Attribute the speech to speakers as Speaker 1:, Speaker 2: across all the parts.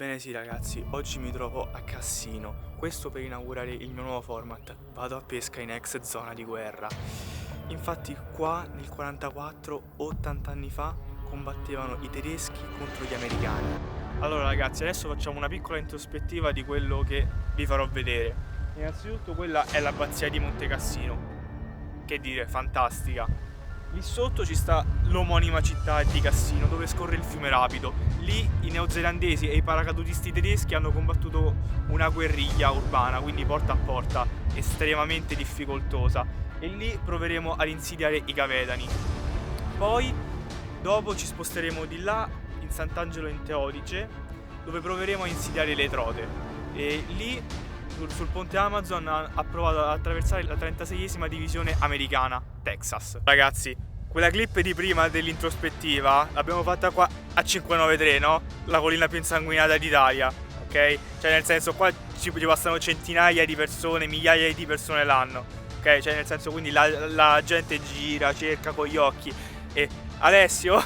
Speaker 1: Bene sì ragazzi, oggi mi trovo a Cassino, questo per inaugurare il mio nuovo format, vado a pesca in ex zona di guerra. Infatti qua nel 44, 80 anni fa, combattevano i tedeschi contro gli americani. Allora ragazzi, adesso facciamo una piccola introspettiva di quello che vi farò vedere. Innanzitutto quella è l'abbazia di Monte Cassino, che dire, fantastica. Lì sotto ci sta l'omonima città di Cassino, dove scorre il fiume Rapido. Lì i neozelandesi e i paracadutisti tedeschi hanno combattuto una guerriglia urbana, quindi porta a porta, estremamente difficoltosa. E lì proveremo ad insidiare i cavedani. Poi, dopo ci sposteremo di là in Sant'Angelo in Teodice, dove proveremo a insidiare le trote. E lì, sul ponte Amazon, ha provato ad attraversare la 36esima divisione americana, Texas. Ragazzi, quella clip di prima dell'introspettiva l'abbiamo fatta qua a 593, no? La collina più insanguinata d'Italia, ok? Cioè nel senso qua ci passano centinaia di persone, migliaia di persone l'anno, ok? Cioè nel senso quindi la gente gira, cerca con gli occhi e Alessio,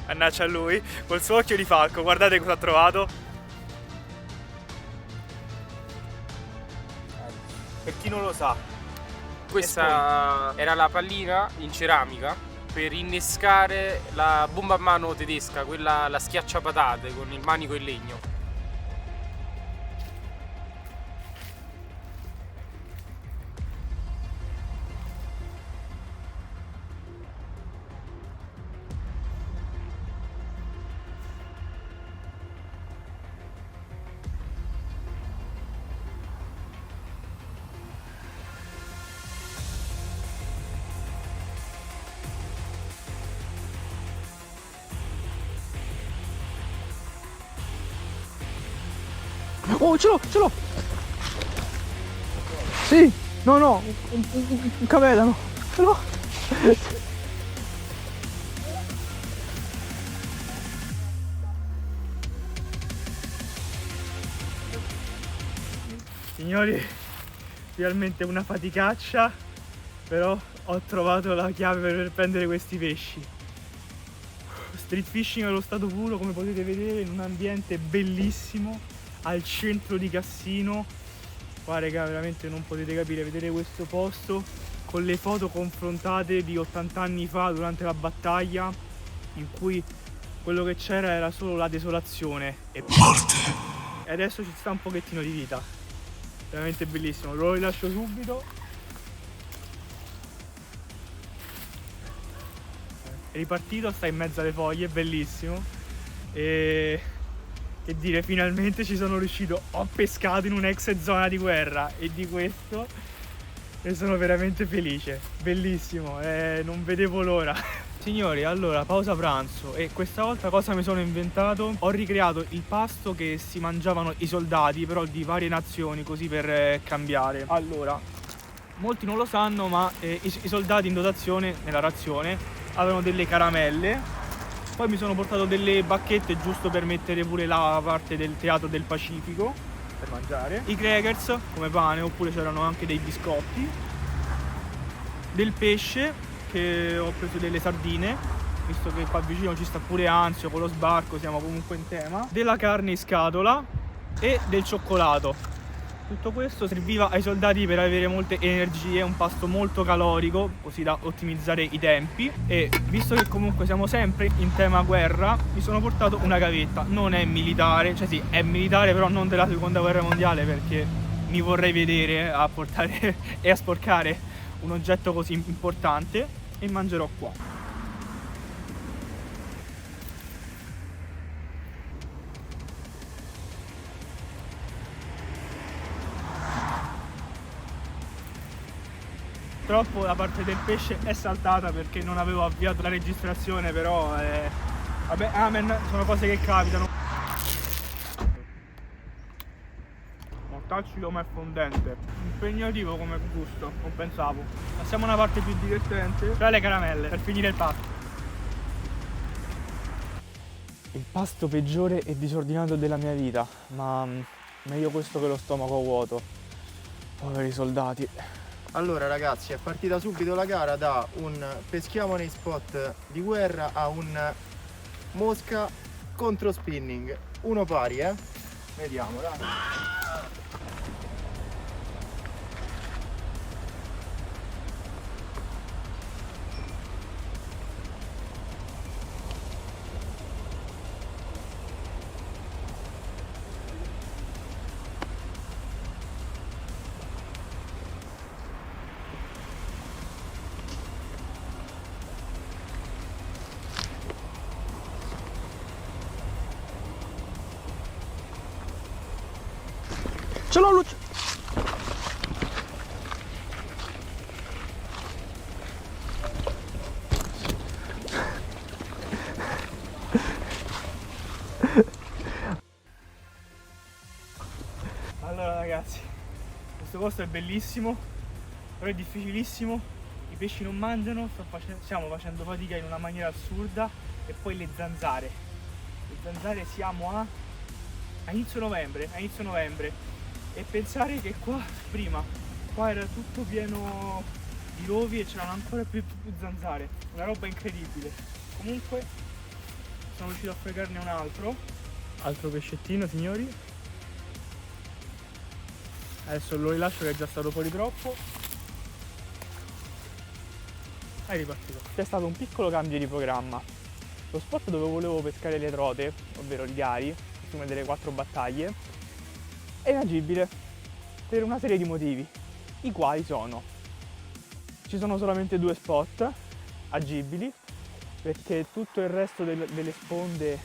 Speaker 1: mannaggia a lui, col suo occhio di falco, guardate cosa ha trovato. Per chi non lo sa,
Speaker 2: questa era la pallina in ceramica per innescare la bomba a mano tedesca, quella la schiacciapatate con il manico in legno.
Speaker 3: Oh, ce l'ho! Sì, no, un cavedano, ce l'ho!
Speaker 1: signori, realmente una faticaccia, però ho trovato la chiave per prendere questi pesci. Street fishing allo stato puro, come potete vedere, in un ambiente bellissimo al centro di Cassino. Qua raga, veramente non potete capire, vedere questo posto con le foto confrontate di 80 anni fa durante la battaglia, in cui quello che c'era era solo la desolazione e morte. E adesso ci sta un pochettino di vita, veramente bellissimo, ve lo rilascio subito. È ripartito, sta in mezzo alle foglie, bellissimo. E che dire, finalmente ci sono riuscito, ho pescato in un'ex zona di guerra e di questo ne sono veramente felice, bellissimo, non vedevo l'ora. Signori, allora pausa pranzo e questa volta cosa mi sono inventato? Ho ricreato il pasto che si mangiavano i soldati, però di varie nazioni, così per cambiare. Allora, molti non lo sanno, ma i soldati in dotazione nella razione avevano delle caramelle. Poi mi sono portato delle bacchette giusto per mettere pure la parte del teatro del Pacifico per mangiare. I crackers come pane, oppure c'erano anche dei biscotti. Del pesce, che ho preso delle sardine, visto che qua vicino ci sta pure Anzio con lo sbarco, siamo comunque in tema. Della carne in scatola e del cioccolato. Tutto questo serviva ai soldati per avere molte energie, un pasto molto calorico, così da ottimizzare i tempi. E visto che comunque siamo sempre in tema guerra, mi sono portato una gavetta. Non è militare, cioè sì, è militare, però non della seconda guerra mondiale, perché mi vorrei vedere a portare e a sporcare un oggetto così importante. E mangerò qua. Purtroppo la parte del pesce è saltata perché non avevo avviato la registrazione, però vabbè, amen, sono cose che capitano. Mortaccio ma è fondente, impegnativo come gusto, non pensavo. Passiamo a una parte più divertente, cioè le caramelle, per finire il pasto. Il pasto peggiore e disordinato della mia vita, ma meglio questo che lo stomaco vuoto. Poveri soldati.
Speaker 4: Allora ragazzi, è partita subito la gara da un peschiamo nei spot di guerra a un mosca contro spinning. Uno pari, Vediamo, dai.
Speaker 3: Ce l'ho, Lucio!
Speaker 1: Allora ragazzi, questo posto è bellissimo, però è difficilissimo, i pesci non mangiano, stiamo facendo fatica in una maniera assurda. E poi le zanzare siamo a inizio novembre, e pensare che qua era tutto pieno di rovi e c'erano ancora più zanzare, una roba incredibile. Comunque sono riuscito a fregarne un altro pescettino, signori. Adesso lo rilascio che è già stato fuori troppo. È ripartito. C'è stato un piccolo cambio di programma. Lo spot dove volevo pescare le trote, ovvero il gari, il fiume delle 4 battaglie, è inagibile per una serie di motivi, i quali sono: ci sono solamente 2 spot agibili, perché tutto il resto delle sponde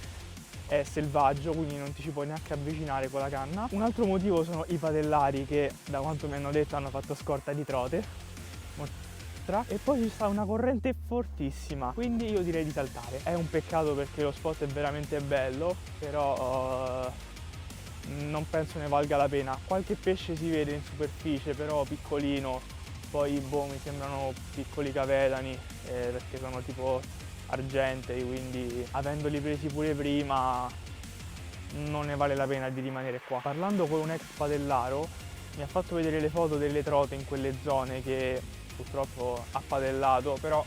Speaker 1: è selvaggio, quindi non ti ci puoi neanche avvicinare con la canna. Un altro motivo sono i padellari che, da quanto mi hanno detto, hanno fatto scorta di trote. E poi ci sta una corrente fortissima, quindi io direi di saltare. È un peccato perché lo spot è veramente bello, però non penso ne valga la pena. Qualche pesce si vede in superficie, però piccolino. Poi mi sembrano piccoli cavedani, perché sono tipo argentei, quindi avendoli presi pure prima non ne vale la pena di rimanere qua. Parlando con un ex padellaro mi ha fatto vedere le foto delle trote in quelle zone che purtroppo ha padellato, però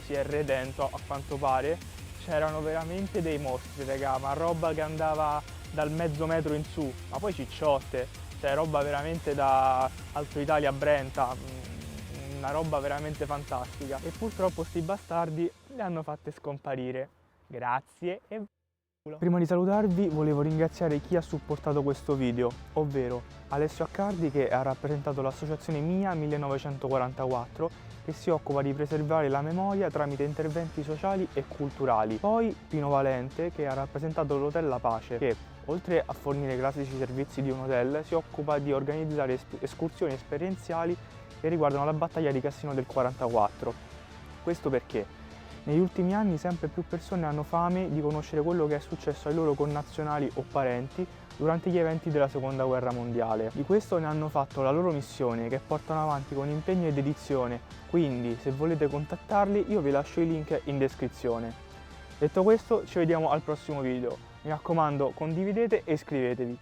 Speaker 1: si è redento a quanto pare. C'erano veramente dei mostri, raga, ma roba che andava dal mezzo metro in su, ma poi cicciotte, cioè roba veramente da Alto Italia Brenta, una roba veramente fantastica. E purtroppo sti bastardi le hanno fatte scomparire. Grazie e prima di salutarvi volevo ringraziare chi ha supportato questo video, ovvero Alessio Accardi, che ha rappresentato l'associazione MIA 1944, che si occupa di preservare la memoria tramite interventi sociali e culturali. Poi Pino Valente, che ha rappresentato l'Hotel La Pace, che oltre a fornire i classici servizi di un hotel si occupa di organizzare escursioni esperienziali che riguardano la battaglia di Cassino del 44. Questo perché negli ultimi anni sempre più persone hanno fame di conoscere quello che è successo ai loro connazionali o parenti durante gli eventi della Seconda Guerra Mondiale. Di questo ne hanno fatto la loro missione, che portano avanti con impegno e dedizione, quindi se volete contattarli io vi lascio i link in descrizione. Detto questo, ci vediamo al prossimo video. Mi raccomando, condividete e iscrivetevi.